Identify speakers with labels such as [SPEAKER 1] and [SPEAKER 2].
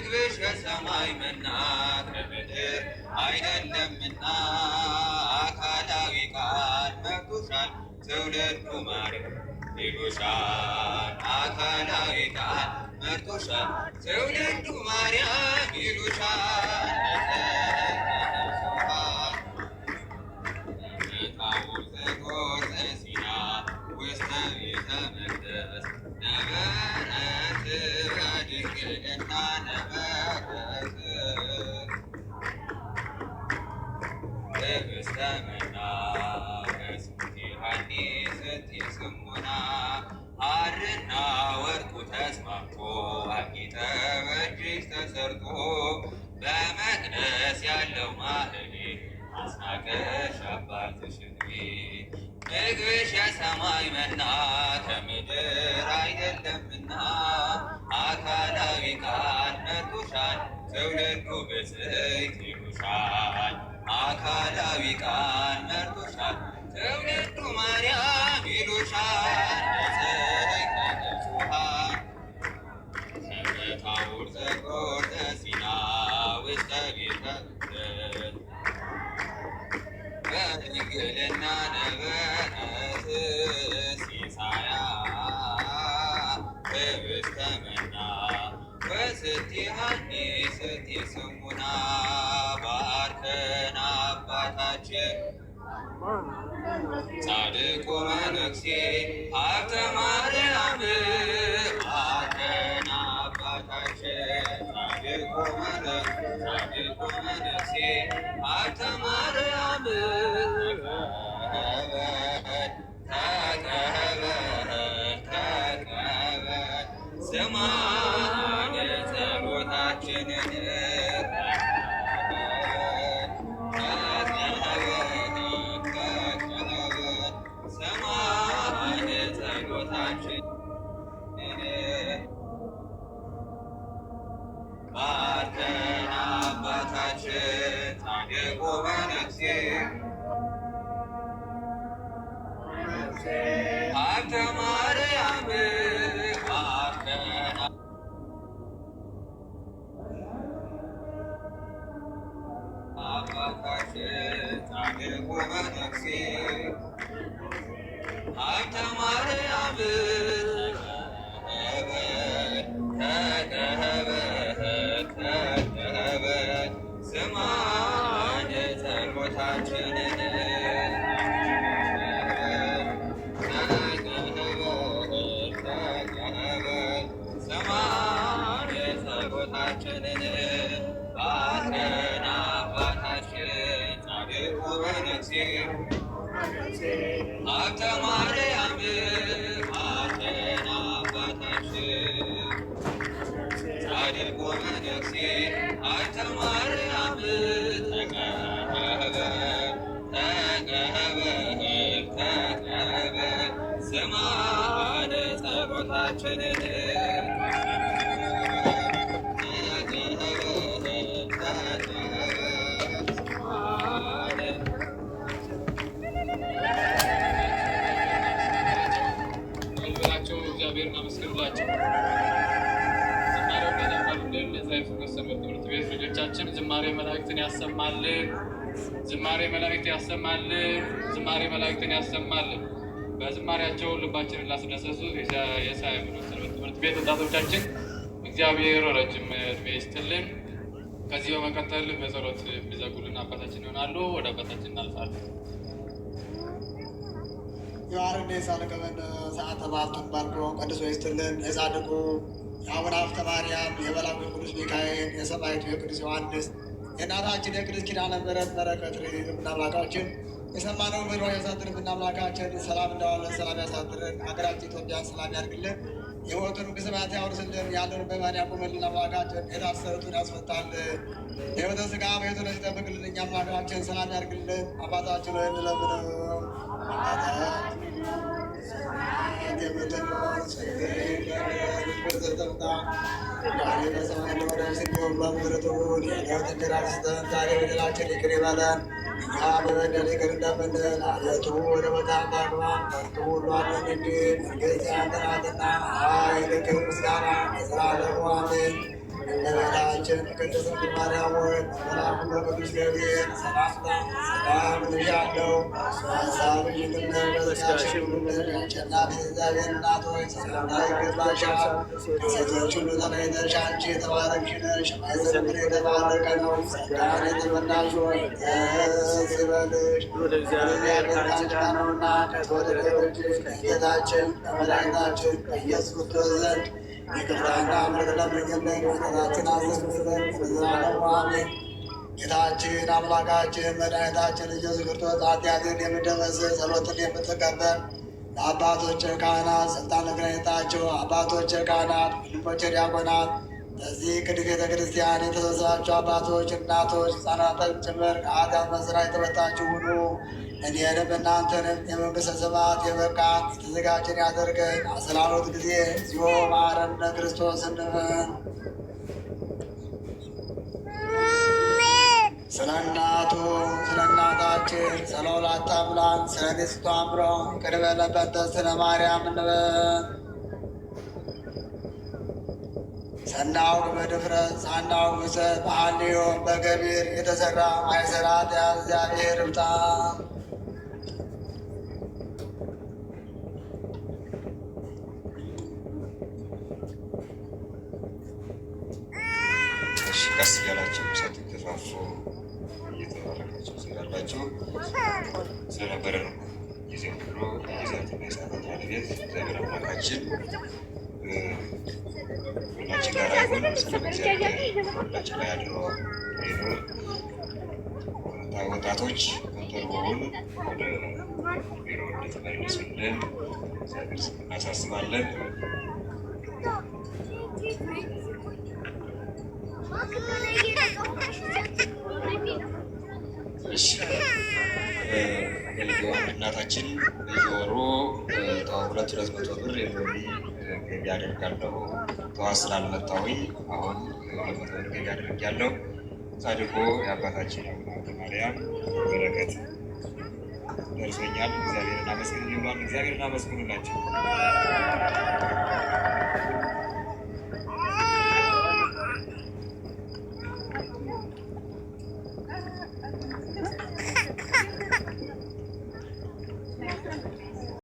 [SPEAKER 1] ምግብሽ ከሰማይ መና ከምድር አይደለምና አካላዊ ቃል መግቶሻል ትውልዱ ማርያም ይሉሻል አካላዊ ቃል መርቶሻል ትውልዱ ማርያም ይሉሻል ታቦር ዘጎር ሲና ውስተ ቤተ መቅደስ ነበረት በድንግልና ነበረት ህብስተ መናፍስት ዮሐንስ ስሙና ሐርና ወርቁ ተስማምቶ አጊጠ በእጅሽ ተሰርቶ በመቅደስ ያለው ማህሌት አስናቀሽ አባትሽን ቤት ምግብሽ የሰማይ መና ከምድር አይደለምና አካላዊ ቃል መርቶሻል ትውልዱ ብፅዕት ይሉሻል አካላዊ ቃል መርቶሻል ትውልዱ ማርያም ይሉሻል በጽድቅ ተነጽሐ ታቦር ዘጎር ሲና ውስተ ቤተ መቅደስ በድንግልና ነበረት ሲሳያ ህብስተ መና ወስትሃኒ ስትስሙና ባርከን አባታችን ጻድቁ መነኩሴ ሀብተ ማርያም ባርከን አባታችን ጻድቁ መነኩሴ ሀብተ ማርያም ተቀበል ስማን ጸሎታችንን ስማን ጸሎታችንን ባርከን አባታችን ጻድቁ መነኩሴ ሀብተ ማርያም ባርከን አባታችን ጻድቁ መነኩሴ ሀብተ ማርያም ተቀበል ስማን ጸሎታችንን ስማን ጸሎታችንን ባርከን አባታችን ጻድቁ መነኩሴ ሀብተ ማርያም ባርከን አባታችን ጻድቁ መነኩሴ ሀብተ ማርያም ተቀበል ስማን ጸሎታችንን
[SPEAKER 2] ብላቸው እግዚአብሔርን አመስግኑላቸው። ሰንበት ትምህርት ቤት ልጆቻችን ዝማሬ መላእክትን ያሰማልን፣ ዝማሬ መላእክት ያሰማልን፣ ዝማሬ መላእክትን ያሰማልን። በዝማሬያቸው ልባችንን ላስደሰሱ የሳይምኖ ሰንበት ትምህርት ቤት ወጣቶቻችን እግዚአብሔር ረጅም እድሜ ይስጥልን። ከዚህ በመቀጠል በጸሎት የሚዘጉልን አባታችን ይሆናሉ። ወደ አባታችን እናልፋለን።
[SPEAKER 3] የዋርኔ ሳልቀበን ሰዓተ ማልቱን ባርኮ ቀድሶ ይስጥልን። የጻድቁ የአቡነ ሀብተ ማርያም የመላኩ ቅዱስ ሚካኤል የሰማዕቱ የቅዱስ ዮሐንስ የእናታችን የቅዱስ ኪዳነ ምሕረት በረከት ረድኤት አምላካችን የሰማነውን በድሮ ያሳድርብን። አምላካችን ሰላም እንደዋለ ሰላም ያሳድርን። ሀገራችን ኢትዮጵያን ሰላም ያድርግልን። የሞቱን ግስባት ያውርስልን። ያለውን በማን ያቁምልን። አምላካችን የታሰሩትን ያስፈታልን። የሕይወተ ሥጋ ቤቱን ይጠብቅልን። እኛ አምላካችን ሰላም ያድርግልን። አባታችን ሆይ እንለምነው። እናታችን ቅድስት ድንግል ማርያም ሆይ መልአኩ በቅዱስ ገብርኤል ሰላምታ ሰላም እልሻለሁ። በሐሳብሽ ድንግል ነሽ፣ በሥጋሽም ድንግል ነሽ። አሸናፊ እግዚአብሔር እናት ሆይ ሰላምታ ይገባሻል። ከሴቶች ሁሉ ተለይተሽ አንቺ የተባረክሽ ነሽ። የማኅፀንሽ ፍሬ የተባረከ ነው። ጸጋን የተመላሽ ሆይ ደስ ይበልሽ፣ እግዚአብሔር ከአንቺ ጋር ነውና ከተወደደው ልጅሽ ከጌታችን ከመድኃኒታችን ከኢየሱስ ክርስቶስ ዘንድ ይቅርታና ምሕረት ለምኝልን ኃጢአታችንን አስተሰርይልን ለዘላለሙ አሜን። ጌታችን አምላካችን መድኃኒታችን ኢየሱስ ክርስቶስ ኃጢአትን የምትደመስስ ጸሎትን የምትቀበል ለአባቶች ካህናት ስልጣነ ክህነታቸው አባቶች ካህናት፣ ወንድሞች ዲያቆናት፣ በዚህ ቅድስት ቤተ ክርስቲያን የተሰበሰባችሁ አባቶች፣ እናቶች፣ ሕፃናትን ጭምር ከኃጢአት መሥራት የተፈታችሁ ሁኑ። እኔንም እናንተንም የመንግሥተ ሰማያት የበቃን የተዘጋጀን ያደርገን። አስራ ሁለት ጊዜ እግዚኦ መሐረነ ክርስቶስ እንበል። ስለ እናቱ ስለ እናታችን ስለ ወላዲተ አምላክ ስለ ንጽሕቱ አእምሮ ይቅር በለን በእንተ ማርያም እንበል። ሳናውቅ በድፍረት ሳናውቅ በስህተት በሐልዮ በገቢር የተሰራ ማይሰራ እግዚአብሔር ይፍታ።
[SPEAKER 1] ቀስ እያላችሁ ሳትገፋፉ እየተባረካችሁ ስላላችሁ ስለነበረን ጊዜ ሁሉ የጊዜያትና የሰዓታት ባለቤት እግዚአብሔር አምላካችን ሁላችን ጋር ይሁን። ስለ እግዚአብሔር ሁላችን ላይ ያድሮ ይኑር። ወጣቶች ተርቦውን ወደ ቢሮ እንድትመልሱልን እግዚአብሔር ስም እናሳስባለን። እሺ እናታችን በየወሩ 200 ብር የሎሚ ገቢ አደርጋለሁ። ጠዋት ስላልመጣሁኝ አሁን 200 ብር ገቢ አደርጋለሁ። ጻድቁ የአባታችን አቡነ ማርያም በረከት ደርሶኛል። እግዚአብሔርን አመስግኑ ይሏል። እግዚአብሔርን አመስግኑላቸው።